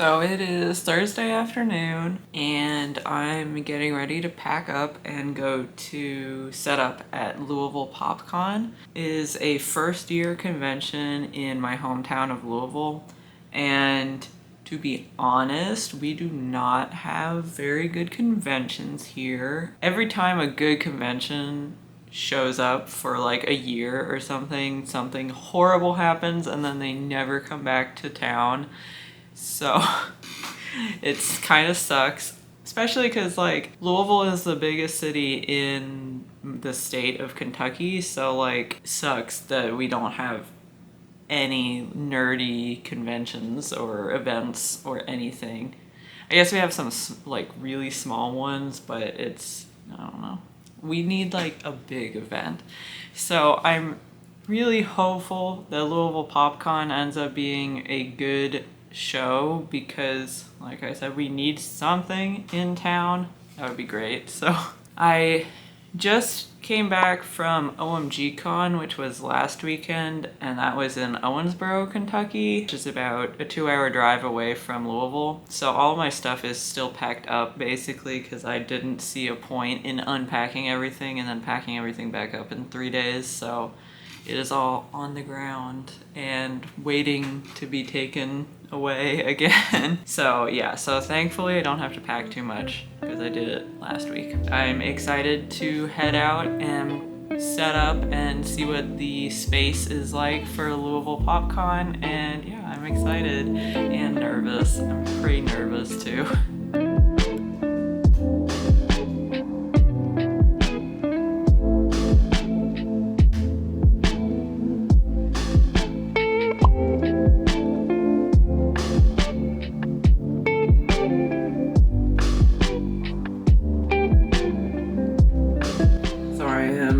So it is Thursday afternoon and I'm getting ready to pack up and go to set up at Louisville PopCon. It is a first year convention in my hometown of Louisville, and to be honest, we do not have very good conventions here. Every time a good convention shows up for like a year or something horrible happens and then they never come back to town. So it's kind of sucks, especially because like Louisville is the biggest city in the state of Kentucky, so like sucks that we don't have any nerdy conventions or events or anything. I guess we have some like really small ones, but it's, I don't know. We need like a big event. So I'm really hopeful that Louisville PopCon ends up being a good show because, like I said, we need something in town. That would be great. So I just came back from OMGCon, which was last weekend, and that was in Owensboro, Kentucky, which is about a 2-hour drive away from Louisville. So all my stuff is still packed up basically because I didn't see a point in unpacking everything and then packing everything back up in 3 days. So it is all on the ground and waiting to be taken away again. So yeah, so thankfully I don't have to pack too much because I did it last week. I'm excited to head out and set up and see what the space is like for Louisville PopCon, and yeah, I'm excited and nervous. I'm pretty nervous too.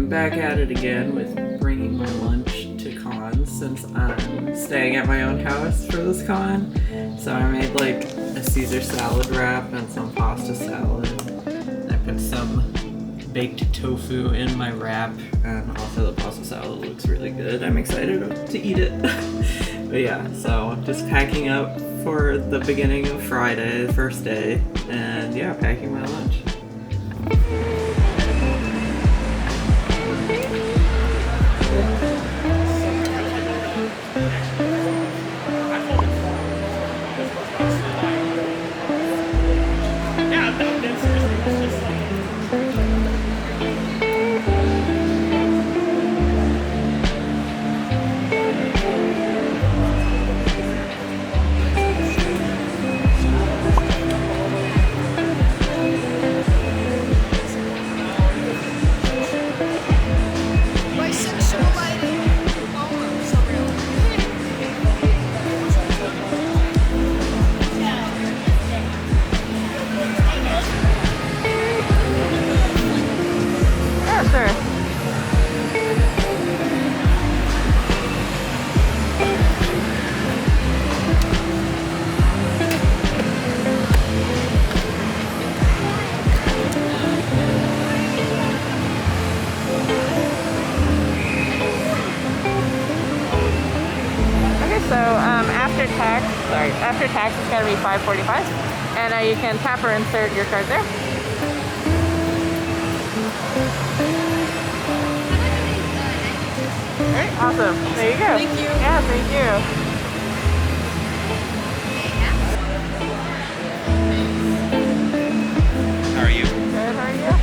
Back at it again with bringing my lunch to cons since I'm staying at my own house for this con. So I made like a Caesar salad wrap and some pasta salad. I put some baked tofu in my wrap, and also the pasta salad looks really good. I'm excited to eat it. But yeah, so just packing up for the beginning of Friday, the first day, and yeah, packing my lunch. After tax, it's going to be $5.45, and you can tap or insert your card there. All right, awesome. There you go. Thank you. Yeah, thank you. How are you? Good, how are you?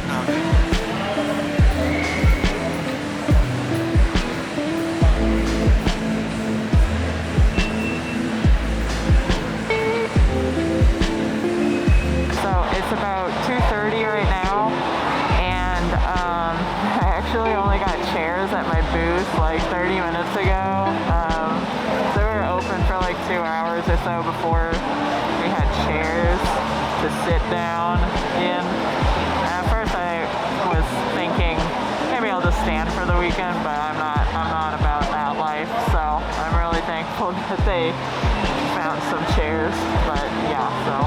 It's about 2:30 right now, and I actually only got chairs at my booth like 30 minutes ago. So we were open for like 2 hours or so before we had chairs to sit down in. And at first I was thinking maybe I'll just stand for the weekend, but I'm not about that life. So I'm really thankful that they found some chairs. But yeah, so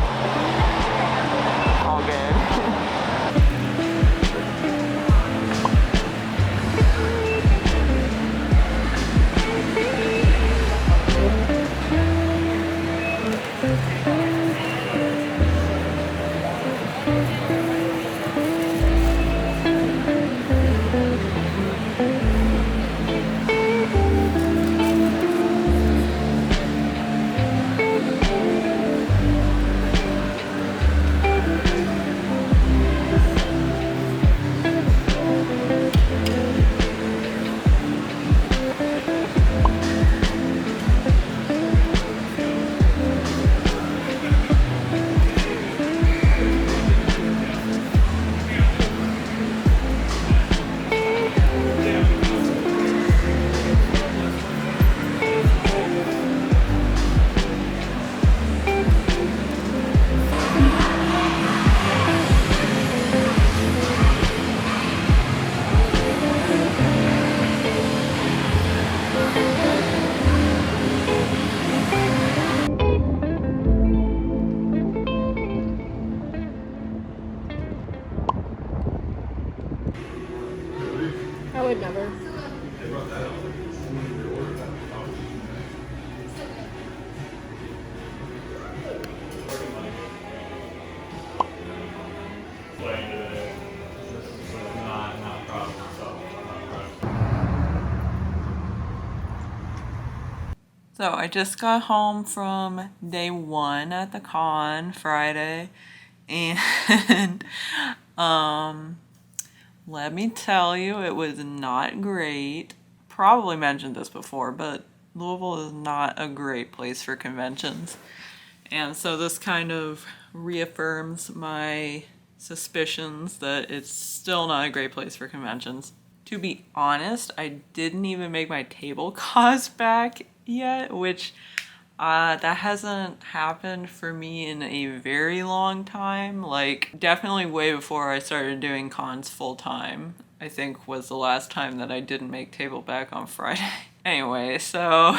all good. So I just got home from day one at the con Friday, and let me tell you, it was not great. Probably mentioned this before, but Louisville is not a great place for conventions. And so this kind of reaffirms my suspicions that it's still not a great place for conventions. To be honest, I didn't even make my table cost back yet, which that hasn't happened for me in a very long time. Like, definitely way before I started doing cons full time, I think was the last time that I didn't make table back on Friday. Anyway, so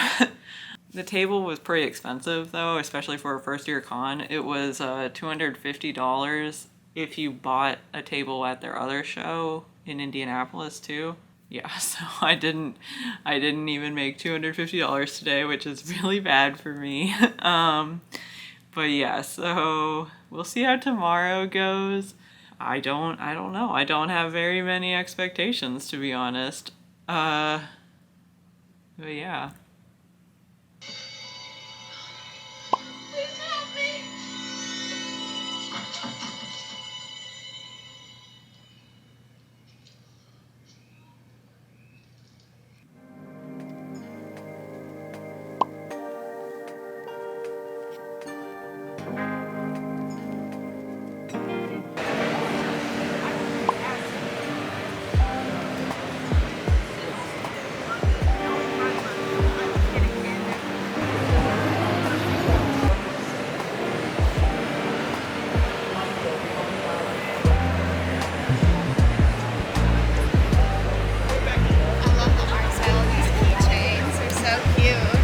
the table was pretty expensive though, especially for a first year con. It was $250 if you bought a table at their other show in Indianapolis too. Yeah, so I didn't even make $250 today, which is really bad for me. But yeah, so we'll see how tomorrow goes. I don't know. I don't have very many expectations, to be honest. But yeah. Please help me. I love the art style of these keychains. They're so cute.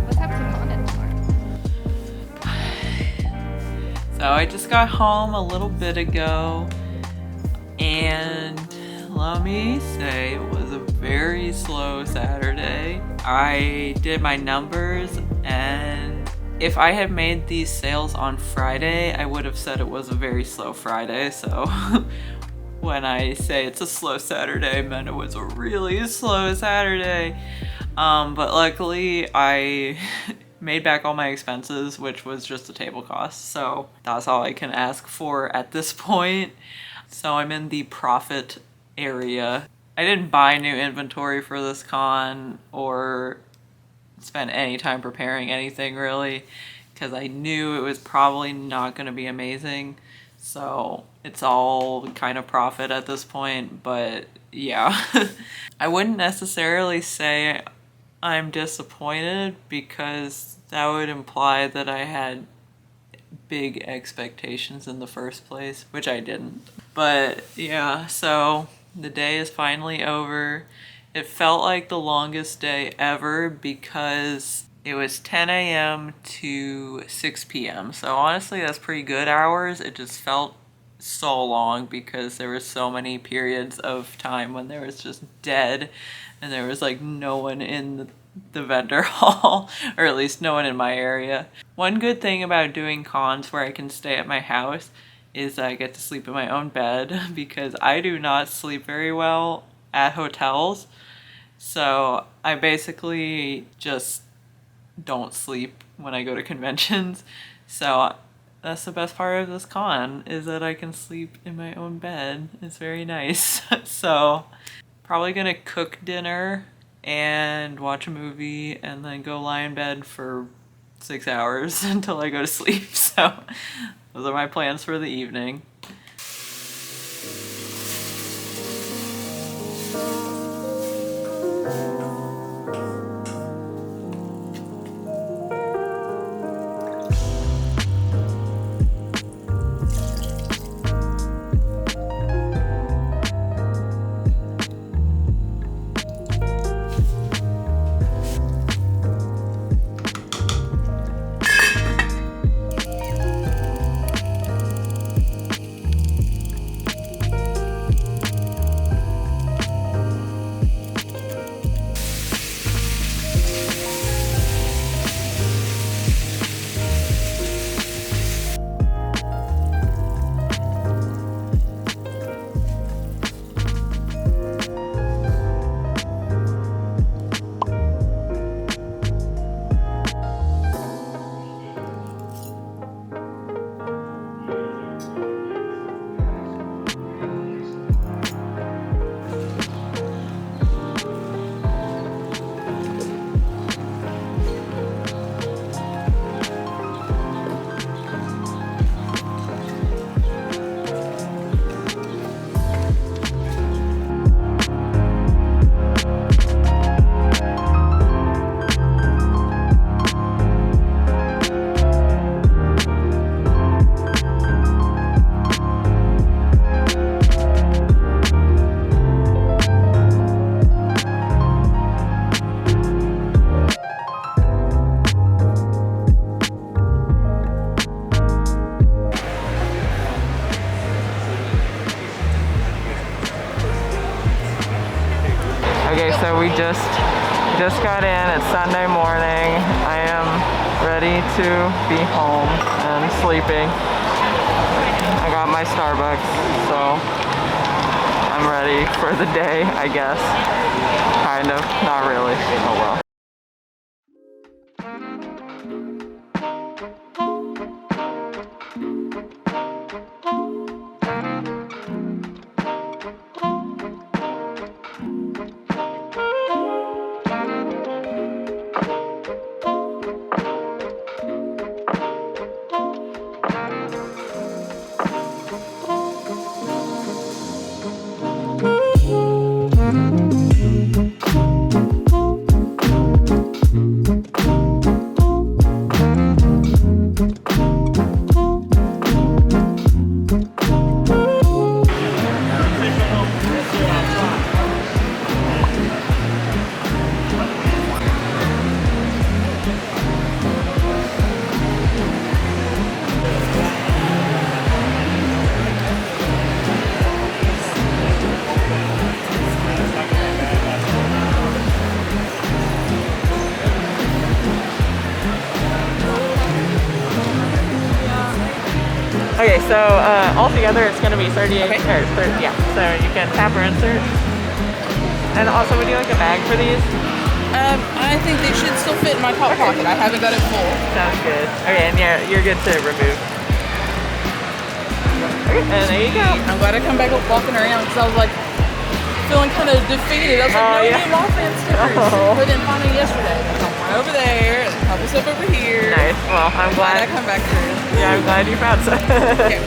Let's have some content tomorrow. So I just got home a little bit ago, and let me say it was a very slow Saturday. I did my numbers, and if I had made these sales on Friday, I would have said it was a very slow Friday. So when I say it's a slow Saturday, I meant it was a really slow Saturday. But luckily I made back all my expenses, which was just the table cost. So that's all I can ask for at this point. So I'm in the profit area. I didn't buy new inventory for this con or spend any time preparing anything really, because I knew it was probably not going to be amazing. So it's all kind of profit at this point, but yeah. I wouldn't necessarily say I'm disappointed, because that would imply that I had big expectations in the first place, which I didn't. But yeah, so the day is finally over. It felt like the longest day ever because it was 10 a.m. to 6 p.m. So honestly, that's pretty good hours. It just felt so long because there were so many periods of time when there was just dead and there was like no one in the vendor hall, or at least no one in my area. One good thing about doing cons where I can stay at my house is I get to sleep in my own bed because I do not sleep very well at hotels. So I basically just don't sleep when I go to conventions. So that's the best part of this con, is that I can sleep in my own bed. It's very nice. So probably gonna cook dinner and watch a movie and then go lie in bed for 6 hours until I go to sleep. So those are my plans for the evening. Okay, so we just got in. It's Sunday morning. I am ready to be home and sleeping. I got my Starbucks, so I'm ready for the day, I guess. Kind of, not really. Oh well. Okay, so altogether it's going to be 38, okay. Or 30, yeah, so you can tap or insert. And also, would you like a bag for these? I think they should still fit in my top pocket. I haven't got it full. Sounds good. Okay, and yeah, you're good to remove. Okay, and there you go. I'm glad I come back walking around because I was like feeling kind of defeated. I was like, no new Mothman stickers. But then finally yesterday, one over there, a couple stuff over here. Nice. Well, I'm glad I come back through. Yeah, I'm glad you found some. Okay.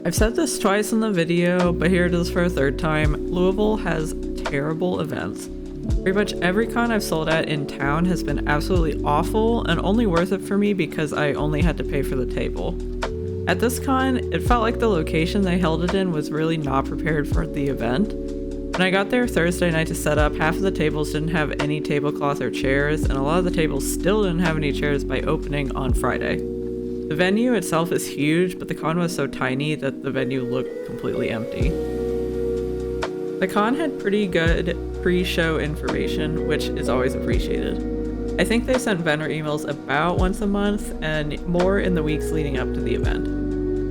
I've said this twice in the video, but here it is for a third time. Louisville has terrible events. Pretty much every con I've sold at in town has been absolutely awful and only worth it for me because I only had to pay for the table. At this con, it felt like the location they held it in was really not prepared for the event. When I got there Thursday night to set up, half of the tables didn't have any tablecloth or chairs, and a lot of the tables still didn't have any chairs by opening on Friday. The venue itself is huge, but the con was so tiny that the venue looked completely empty. The con had pretty good pre-show information, which is always appreciated. I think they sent vendor emails about once a month and more in the weeks leading up to the event.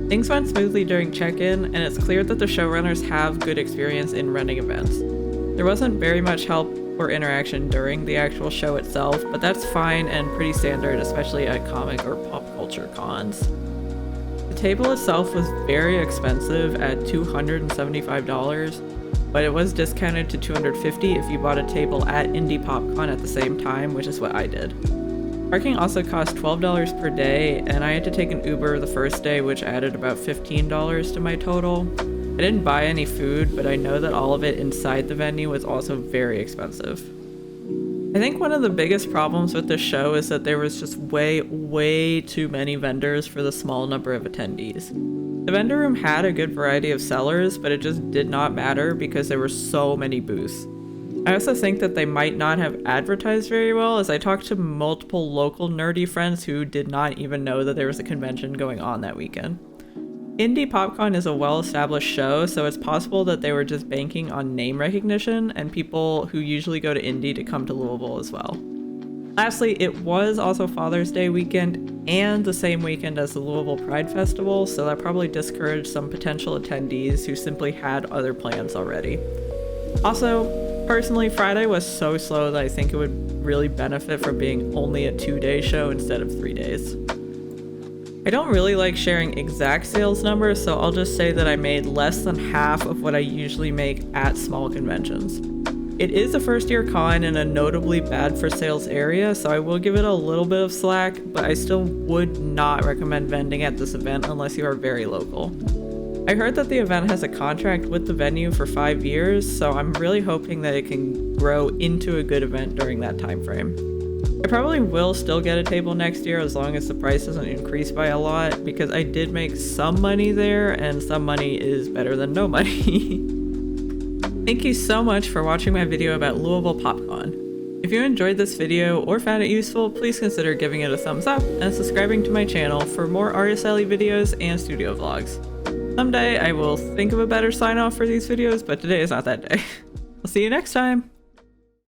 Things went smoothly during check-in, and it's clear that the showrunners have good experience in running events. There wasn't very much help or interaction during the actual show itself, but that's fine and pretty standard, especially at comic or pop culture cons. The table itself was very expensive at $275, but it was discounted to $250 if you bought a table at Indie PopCon at the same time, which is what I did. Parking also cost $12 per day, and I had to take an Uber the first day, which added about $15 to my total. I didn't buy any food, but I know that all of it inside the venue was also very expensive. I think one of the biggest problems with this show is that there was just way too many vendors for the small number of attendees. The vendor room had a good variety of sellers, but it just did not matter because there were so many booths. I also think that they might not have advertised very well, as I talked to multiple local nerdy friends who did not even know that there was a convention going on that weekend. Indie PopCon is a well-established show, so it's possible that they were just banking on name recognition and people who usually go to Indie to come to Louisville as well. Lastly, it was also Father's Day weekend and the same weekend as the Louisville Pride Festival, so that probably discouraged some potential attendees who simply had other plans already. Also, personally, Friday was so slow that I think it would really benefit from being only a 2-day show instead of 3 days. I don't really like sharing exact sales numbers, so I'll just say that I made less than half of what I usually make at small conventions. It is a first-year con in a notably bad for sales area, so I will give it a little bit of slack, but I still would not recommend vending at this event unless you are very local. I heard that the event has a contract with the venue for 5 years, so I'm really hoping that it can grow into a good event during that time frame. I probably will still get a table next year as long as the price doesn't increase by a lot, because I did make some money there, and some money is better than no money. Thank you so much for watching my video about Louisville PopCon. If you enjoyed this video or found it useful, please consider giving it a thumbs up and subscribing to my channel for more RSLE videos and studio vlogs. Someday I will think of a better sign off for these videos, but today is not that day. I'll see you next time!